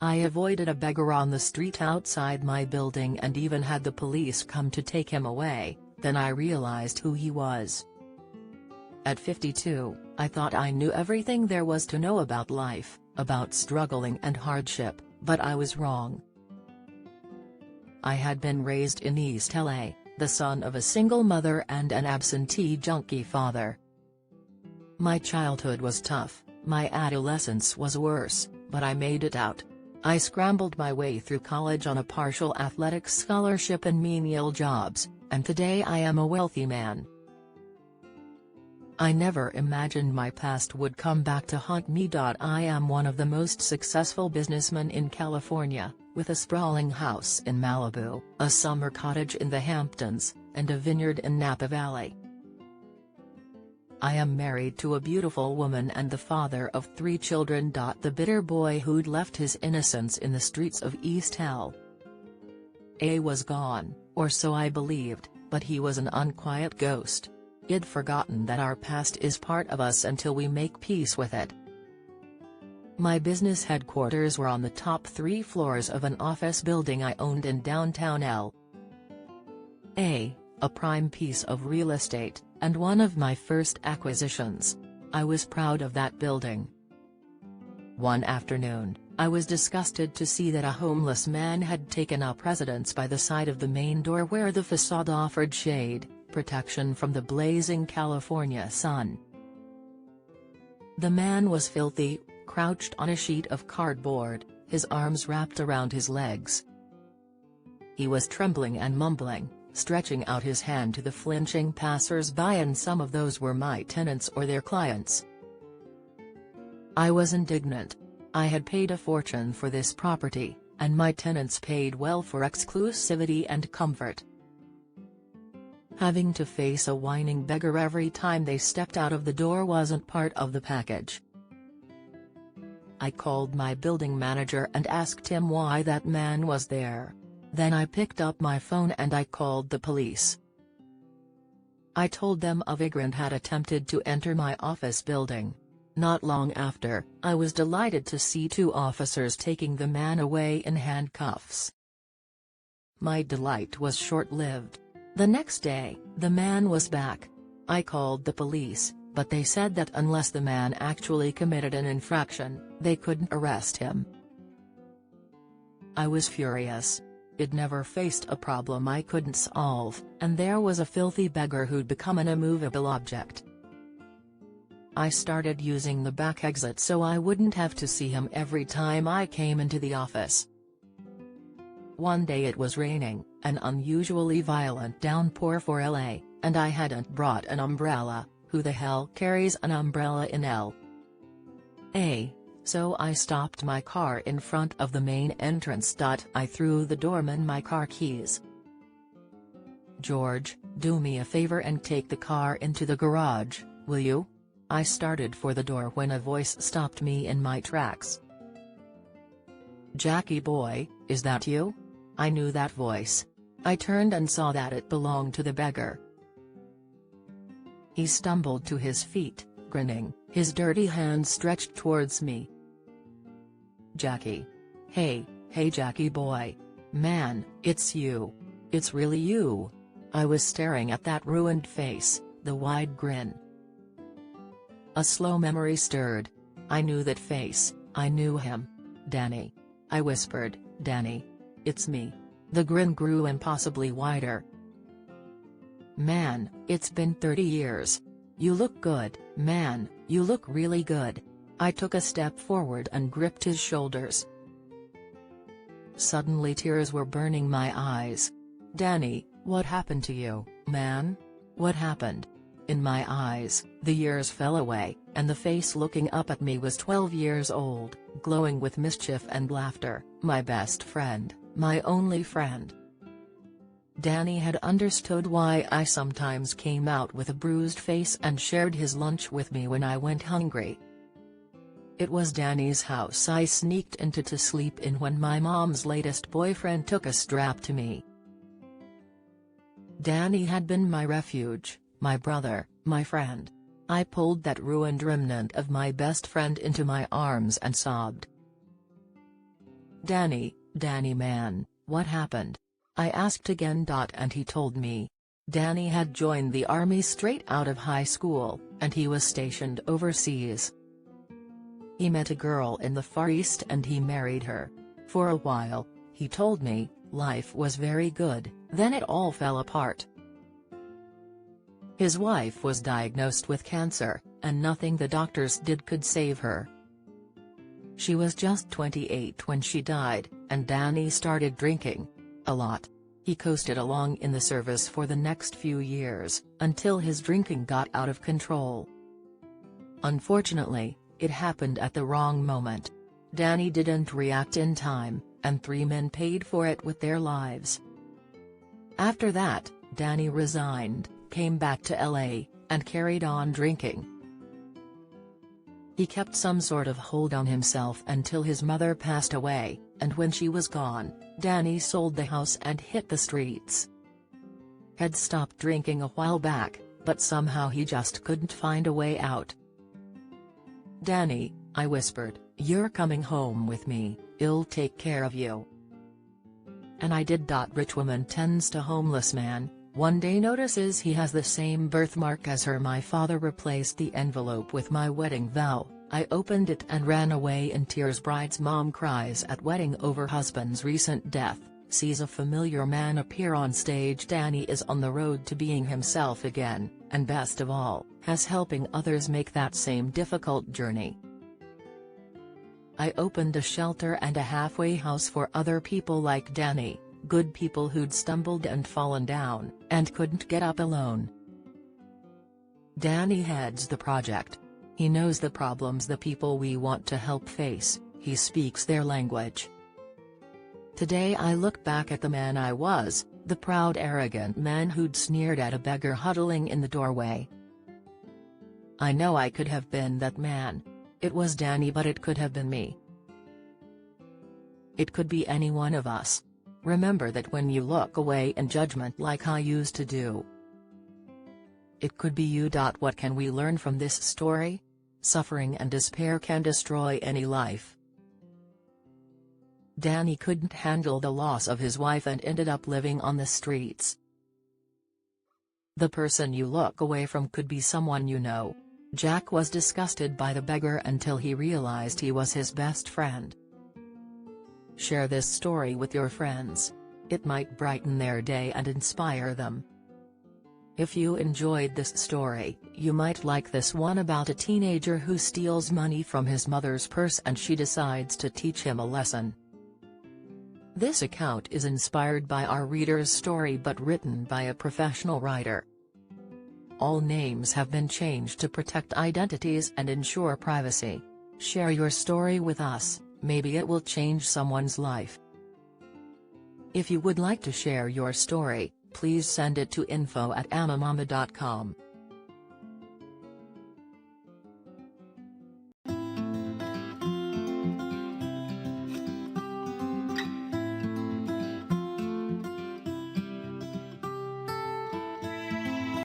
I avoided a beggar on the street outside my building and even had the police come to take him away. Then I realized who he was. At 52, I thought I knew everything there was to know about life, about struggling and hardship, but I was wrong. I had been raised in East LA, the son of a single mother and an absentee junkie father. My childhood was tough, my adolescence was worse, but I made it out. I scrambled my way through college on a partial athletics scholarship and menial jobs, and today I am a wealthy man. I never imagined my past would come back to haunt me. I am one of the most successful businessmen in California, with a sprawling house in Malibu, a summer cottage in the Hamptons, and a vineyard in Napa Valley. I am married to a beautiful woman and the father of 3 children. The bitter boy who'd left his innocence in the streets of East LA was gone, or so I believed, but he was an unquiet ghost. I'd forgotten that our past is part of us until we make peace with it. My business headquarters were on the top 3 floors of an office building I owned in downtown LA. A prime piece of real estate, and one of my first acquisitions. I was proud of that building. One afternoon, I was disgusted to see that a homeless man had taken up residence by the side of the main door where the facade offered shade, protection from the blazing California sun. The man was filthy, crouched on a sheet of cardboard, his arms wrapped around his legs. He was trembling and mumbling, stretching out his hand to the flinching passers-by, and some of those were my tenants or their clients. I was indignant. I had paid a fortune for this property, and my tenants paid well for exclusivity and comfort. Having to face a whining beggar every time they stepped out of the door wasn't part of the package. I called my building manager and asked him why that man was there. Then I picked up my phone and I called the police. I told them a vagrant had attempted to enter my office building. Not long after, I was delighted to see 2 officers taking the man away in handcuffs. My delight was short-lived. The next day, the man was back. I called the police, but they said that unless the man actually committed an infraction, they couldn't arrest him. I was furious. I'd never faced a problem I couldn't solve, and there was a filthy beggar who'd become an immovable object. I started using the back exit so I wouldn't have to see him every time I came into the office. One day it was raining, an unusually violent downpour for LA, and I hadn't brought an umbrella. Who the hell carries an umbrella in LA? So I stopped my car in front of the main entrance. I threw the doorman my car keys. "George, do me a favor and take the car into the garage, will you?" I started for the door when a voice stopped me in my tracks. "Jackie boy, is that you?" I knew that voice. I turned and saw that it belonged to the beggar. He stumbled to his feet, grinning, his dirty hands stretched towards me. "Jackie. Hey Jackie boy. Man, it's you. It's really you." I was staring at that ruined face, the wide grin. A slow memory stirred. I knew that face, I knew him. "Danny." I whispered, "Danny. It's me." The grin grew impossibly wider. "Man, it's been 30 years. You look good, man, you look really good." I took a step forward and gripped his shoulders. Suddenly tears were burning my eyes. "Danny, what happened to you, man? What happened?" In my eyes, the years fell away, and the face looking up at me was 12 years old, glowing with mischief and laughter. My best friend, my only friend. Danny had understood why I sometimes came out with a bruised face and shared his lunch with me when I went hungry. It was Danny's house I sneaked into to sleep in when my mom's latest boyfriend took a strap to me. Danny had been my refuge, my brother, my friend. I pulled that ruined remnant of my best friend into my arms and sobbed. Danny man, what happened? I asked again. And he told me. Danny had joined the army straight out of high school, and he was stationed overseas. He met a girl in the Far East and he married her. For a while, he told me, life was very good, then it all fell apart. His wife was diagnosed with cancer, and nothing the doctors did could save her. She was just 28 when she died, and Danny started drinking. A lot. He coasted along in the service for the next few years, until his drinking got out of control. Unfortunately, it happened at the wrong moment. Danny didn't react in time, and 3 men paid for it with their lives. After that, Danny resigned, came back to LA, and carried on drinking. He kept some sort of hold on himself until his mother passed away, and when she was gone, Danny sold the house and hit the streets. Had stopped drinking a while back, but somehow he just couldn't find a way out. "Danny," I whispered, "you're coming home with me, I'll take care of you." And I did. Rich woman tends to homeless man, one day notices he has the same birthmark as her. My father replaced the envelope with my wedding vow. I opened it and ran away in tears. Bride's mom cries at wedding over husband's recent death, sees a familiar man appear on stage. Danny is on the road to being himself again, and best of all, has helping others make that same difficult journey. I opened a shelter and a halfway house for other people like Danny, good people who'd stumbled and fallen down, and couldn't get up alone. Danny heads the project. He knows the problems the people we want to help face, he speaks their language. Today I look back at the man I was, the proud arrogant man who'd sneered at a beggar huddling in the doorway. I know I could have been that man. It was Danny, but it could have been me. It could be any one of us. Remember that when you look away in judgment like I used to do. It could be you. What can we learn from this story? Suffering and despair can destroy any life. Danny couldn't handle the loss of his wife and ended up living on the streets. The person you look away from could be someone you know. Jack was disgusted by the beggar until he realized he was his best friend. Share this story with your friends. It might brighten their day and inspire them. If you enjoyed this story, you might like this one about a teenager who steals money from his mother's purse and she decides to teach him a lesson. This account is inspired by our reader's story but written by a professional writer. All names have been changed to protect identities and ensure privacy. Share your story with us, maybe it will change someone's life. If you would like to share your story, please send it to info@amamama.com.